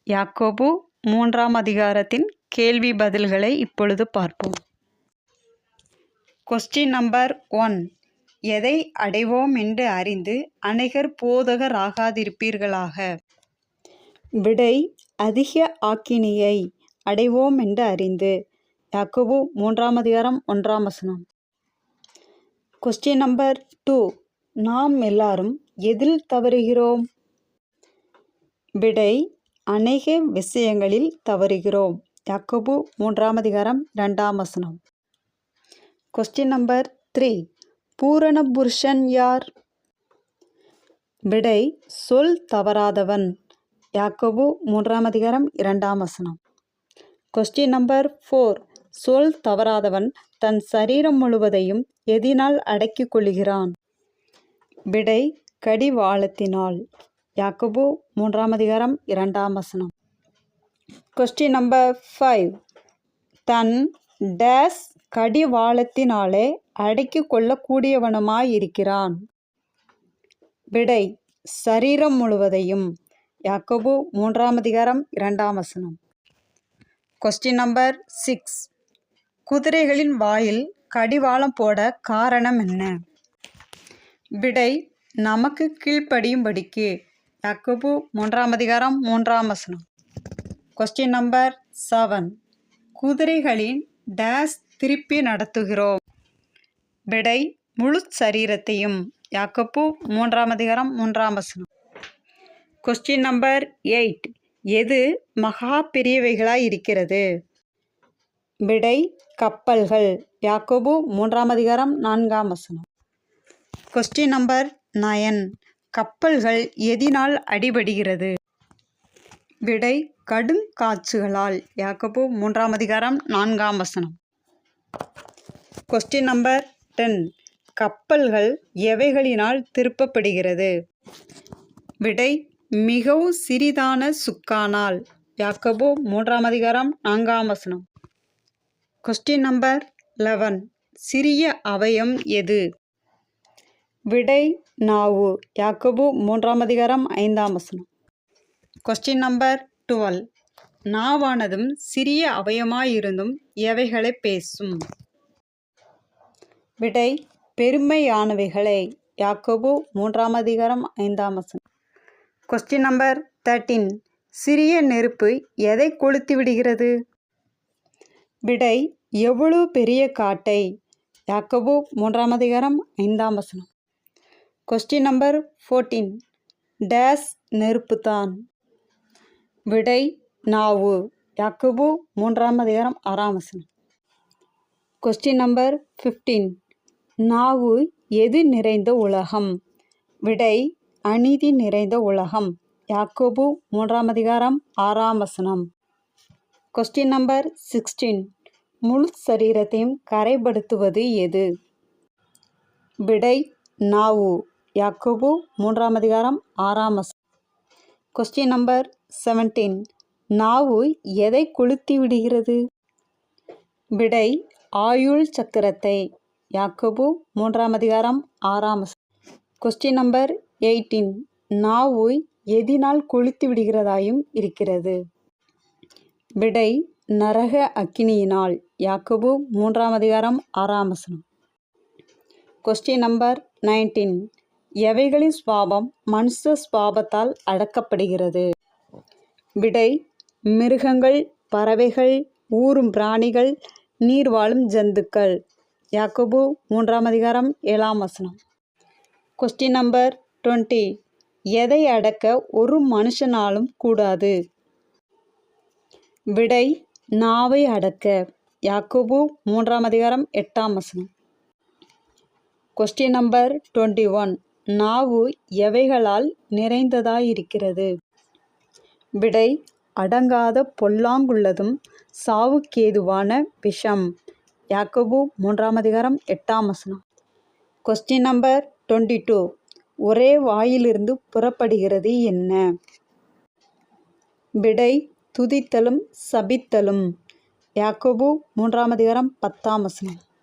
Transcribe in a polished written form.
யாக்கோபு 3ஆம் அதிகாரத்தின் கேள்வி பதில்களை இப்பொழுது பார்ப்போம். Question number 1. எதை அடைவோம் என்று அறிந்து அநேகர் போதகராகாதிருப்பீர்களாக. விடை, அதிக ஆக்கினையை அடைவோம் என்று அறிந்து. யாக்கோபு 3ஆம் அதிகாரம் 1ஆம் வசனம். Question number 2. நாம் எல்லாரும் எதில் தவறுகிறோம்? விடை, அநேக விஷயங்களில் தவறுகிறோம். யாக்கோபு 3ஆம் அதிகாரம் 2ஆம் வசனம். Question number 3. பூரண புருஷன் யார்? விடை, சொல் தவறாதவன். யாக்கோபு 3ஆம் அதிகாரம் 2ஆம் வசனம். Question number 4. சொல் தவறாதவன் தன் சரீரம் முழுவதையும் எதினால் அடக்கிக் கொள்கிறான்? விடை, கடிவாளத்தினால். யாக்கோபு 3ஆம் அதிகாரம் 2ஆம் வசனம். Question number 5. தன் டேஸ் கடிவாளத்தினாலே அடக்கிக் கொள்ளக்கூடியவனுமாயிருக்கிறான்? விடை, சரீரம் முழுவதையும். யாக்கோபு 3ஆம் அதிகாரம் 2ஆம் வசனம். Question number 6. குதிரைகளின் வாயில் கடிவாளம் போட காரணம் என்ன? விடை, நமக்கு கீழ்ப்படியும்படிக்கு. யாக்கோபு 3ஆம் அதிகாரம் 3ஆம் வசனம். Question number 7. குதிரைகளின் டேஸ் திருப்பி நடத்துகிறோம்? விடை, முழு சரீரத்தையும். யாக்கோபு 3ஆம் அதிகாரம் 3ஆம் வசனம். Question number 8. எது மகா பெரியவைகளாய் இருக்கிறது? விடை, கப்பல்கள். யாக்கோபு 3ஆம் அதிகாரம் 4ஆம் வசனம். Question number 9. கப்பல்கள் எதினால் அடிபடுகிறது? விடை, கடுங்காற்றுகளால். யாக்கோபு 3ஆம் அதிகாரம் 4ஆம் வசனம். Question number 10. கப்பல்கள் எவைகளினால் திருப்பப்படுகிறது? விடை, மிகவும் சிறிதான சுக்கானால். யாக்கோபு 3ஆம் அதிகாரம் 4ஆம் வசனம். Question number 11. சிறிய அவயம் எது? விடை, நாவு. யாக்கோபு 3ஆம் அதிகாரம் 5ஆம் வசனம். Question number 12. நாவானதும் சிறிய அவயமாயிருந்தும் எவைகளை பேசும்? விடை, பெருமையானவைகளை. யாக்கோபு 3ஆம் அதிகாரம் 5ஆம் வசனம். Question number 13. சிறிய நெருப்பு எதை கொளுத்தி விடுகிறது? விடை, எவ்வளவு பெரிய காட்டை. யாக்கோபு 3ஆம் அதிகாரம் 5ஆம் வசனம். Question number 14. டேஸ் நெருப்புதான்? விடை, நாவு. யாக்கோபு 3ஆம் அதிகாரம் 6ஆம் வசனம். Question number 15. நாவு எது நிறைந்த உலகம்? விடை, அநீதி நிறைந்த உலகம். யாக்கோபு 3ஆம் அதிகாரம் 6ஆம் வசனம். Question number 16. முழு சரீரத்தையும் கரைப்படுத்துவது எது? விடை, நாவு. யாக்கோபு 3ஆம் அதிகாரம் 6ஆம் வசனம். Question number 17. நாவு எதை கொளுத்தி விடுகிறது? விடை, ஆயுள் சக்கரத்தை. யாக்கோபு 3ஆம் அதிகாரம் 6ஆம் வசனம். Question number 18. நாவு எதினால் கொளுத்தி விடுகிறதாயும் இருக்கிறது? விடை, நரக அக்கினியினால். யாக்கோபு 3ஆம் அதிகாரம் 6ஆம் வசனம். Question number 19. எவைகளின் சுபாவம் மனுஷ சுபாவத்தால் அடக்கப்படுகிறது? விடை, மிருகங்கள், பறவைகள், ஊரும் பிராணிகள், நீர் வாழும் ஜந்துக்கள். யாக்கோபு 3ஆம் அதிகாரம் 7ஆம் வசனம். Question number 20. எதை அடக்க ஒரு மனுஷனாலும் கூடாது? விடை, நாவை அடக்க. யாக்கோபு 3ஆம் அதிகாரம் 8ஆம் வசனம். Question number 21. நாவு எவைகளால் நிறைந்ததாயிருக்கிறது? விடை, அடங்காத பொல்லாங்குள்ளதும் சாவுக்கேதுவான விஷம். யாக்கோபு 3ஆம் அதிகாரம் 8ஆம் வசனம். Question number 22. ஒரே வாயிலிருந்து புறப்படுகிறது என்ன? விடை, துதித்தலும் சபித்தலும். யாக்கோபு 3ஆம் அதிகாரம் 10ஆம் வசனம்.